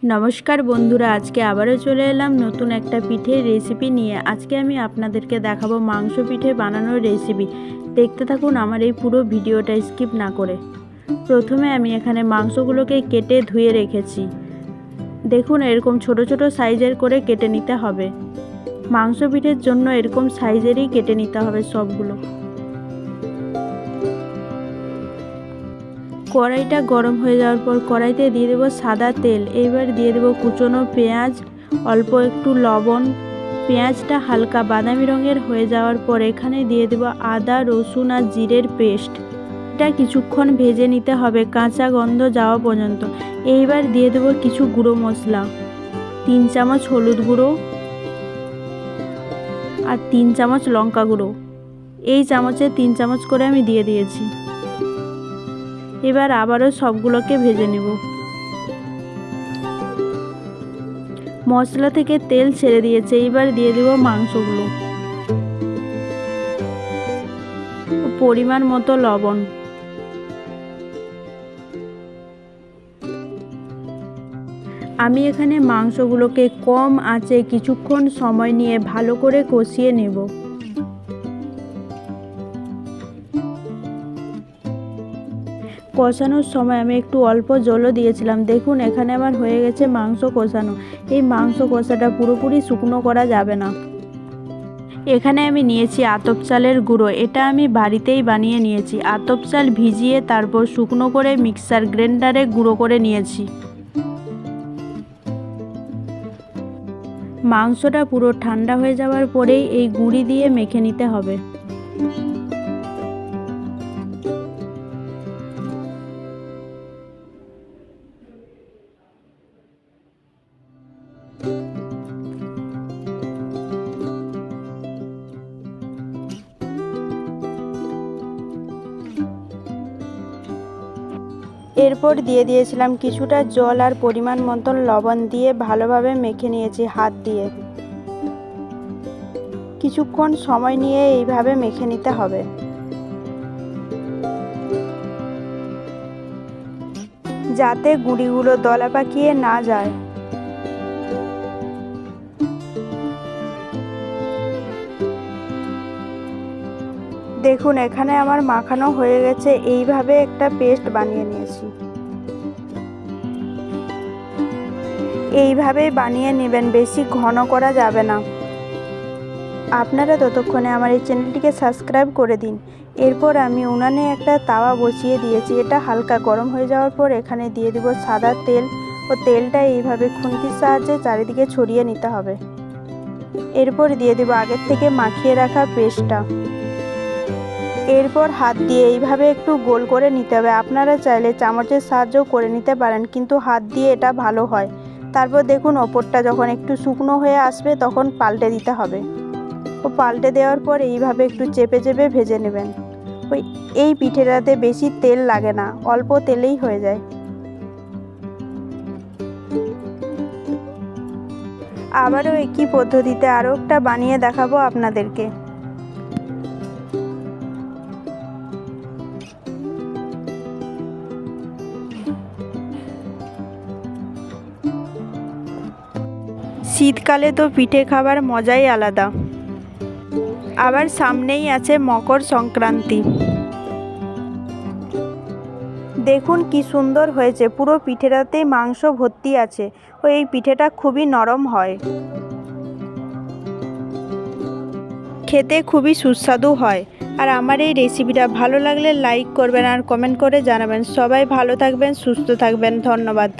নমস্কার বন্ধুরা, আজকে আবারও চলে এলাম নতুন একটা পিঠের রেসিপি নিয়ে। আজকে আমি আপনাদেরকে দেখাবো মাংস পিঠে বানানোর রেসিপি। দেখতে থাকুন আমার এই পুরো ভিডিওটা স্কিপ না করে। প্রথমে আমি এখানে মাংসগুলোকে কেটে ধুয়ে রেখেছি। দেখুন এরকম ছোট ছোট সাইজের করে কেটে নিতে হবে। মাংস পিঠের জন্য এরকম সাইজেরই কেটে নিতে হবে সবগুলো। কড়াইটা গরম হয়ে যাওয়ার পর কড়াইতে দিয়ে দেবো সাদা তেল। এইবার দিয়ে দেবো কুচনো পেঁয়াজ, অল্প একটু লবণ। পেঁয়াজটা হালকা বাদামি রঙের হয়ে যাওয়ার পর এখানে দিয়ে দেবো আদা, রসুন আর জিরের পেস্ট। এটা কিছুক্ষণ ভেজে নিতে হবে কাঁচা গন্ধ যাওয়া পর্যন্ত। এইবার দিয়ে দেবো কিছু গুঁড়ো মশলা, 3 চামচ হলুদ গুঁড়ো আর 3 চামচ লঙ্কা গুঁড়ো। এই চামচে 3 চামচ করে আমি দিয়ে দিয়েছি। এবার আবারও সবগুলোকে ভেজে নেব। মশলা থেকে তেল ছেড়ে দিয়েছে। এইবার দিয়ে দেব মাংসগুলো, পরিমাণ মতো লবণ। আমি এখানে মাংসগুলোকে কম আঁচে কিছুক্ষণ সময় নিয়ে ভালো করে কষিয়ে নেব। কষানোর সময় আমি একটু অল্প জলও দিয়েছিলাম। দেখুন এখানে আমার হয়ে গেছে মাংস কষানো। এই মাংস কষাটা পুরোপুরি শুকনো করা যাবে না। এখানে আমি নিয়েছি আতপ চালের গুঁড়ো। এটা আমি বাড়িতেই বানিয়ে নিয়েছি। আতপ চাল ভিজিয়ে তারপর শুকনো করে মিক্সার গ্রাইন্ডারে গুঁড়ো করে নিয়েছি। মাংসটা পুরো ঠান্ডা হয়ে যাওয়ার পরেই এই গুঁড়ি দিয়ে মেখে নিতে হবে। এরপর দিয়ে দিয়েছিলাম কিছুটা জল আর পরিমাণ মতন লবণ দিয়ে ভালোভাবে মেখে নিয়েছি হাত দিয়ে। কিছুক্ষণ সময় নিয়ে এইভাবে মেখে নিতে হবে। যাতে গুঁড়িগুলো দলা পাকিয়ে না যায়। দেখুন এখানে আমার মাখানো হয়ে গেছে। এইভাবে একটা পেস্ট বানিয়ে নিয়েছি। এইভাবেই বানিয়ে নেবেন, বেশি ঘন করা যাবে না। আপনারা ততক্ষণে আমার এই চ্যানেলটিকে সাবস্ক্রাইব করে দিন। এরপর আমি উনানে একটা তাওয়া বসিয়ে দিয়েছি। এটা হালকা গরম হয়ে যাওয়ার পর এখানে দিয়ে দেব সাদা তেল ও তেলটা এইভাবে খুন্তির সাহায্যে চারিদিকে ছড়িয়ে নিতে হবে। এরপর দিয়ে দেব আগের থেকে মাখিয়ে রাখা পেস্টটা। এরপর হাত দিয়ে এইভাবে একটু গোল করে নিতে হবে। আপনারা চাইলে চামচের সাহায্যেও করে নিতে পারেন, কিন্তু হাত দিয়ে এটা ভালো হয়। তারপর দেখুন ওপরটা যখন একটু শুকনো হয়ে আসবে তখন পাল্টে দিতে হবে। ও পাল্টে দেওয়ার পর এইভাবে একটু চেপে চেপে ভেজে নেবেন। এই পিঠেটাতে বেশি তেল লাগে না, অল্প তেলেই হয়ে যায়। আবারও একই পদ্ধতিতে আরও একটা বানিয়ে দেখাবো আপনাদেরকে। শীতকালে তো পিঠে খাবার মজাই আলাদা। আবার সামনেই আছে মকর সংক্রান্তি। দেখুন কি সুন্দর হয়েছে, পুরো পিঠেটাতেই মাংস ভর্তি আছে। ও এই পিঠেটা খুবই নরম হয়, খেতে খুবই সুস্বাদু হয়। আর আমার এই রেসিপিটা ভালো লাগলে লাইক করবেন আর কমেন্ট করে জানাবেন। সবাই ভালো থাকবেন, সুস্থ থাকবেন। ধন্যবাদ।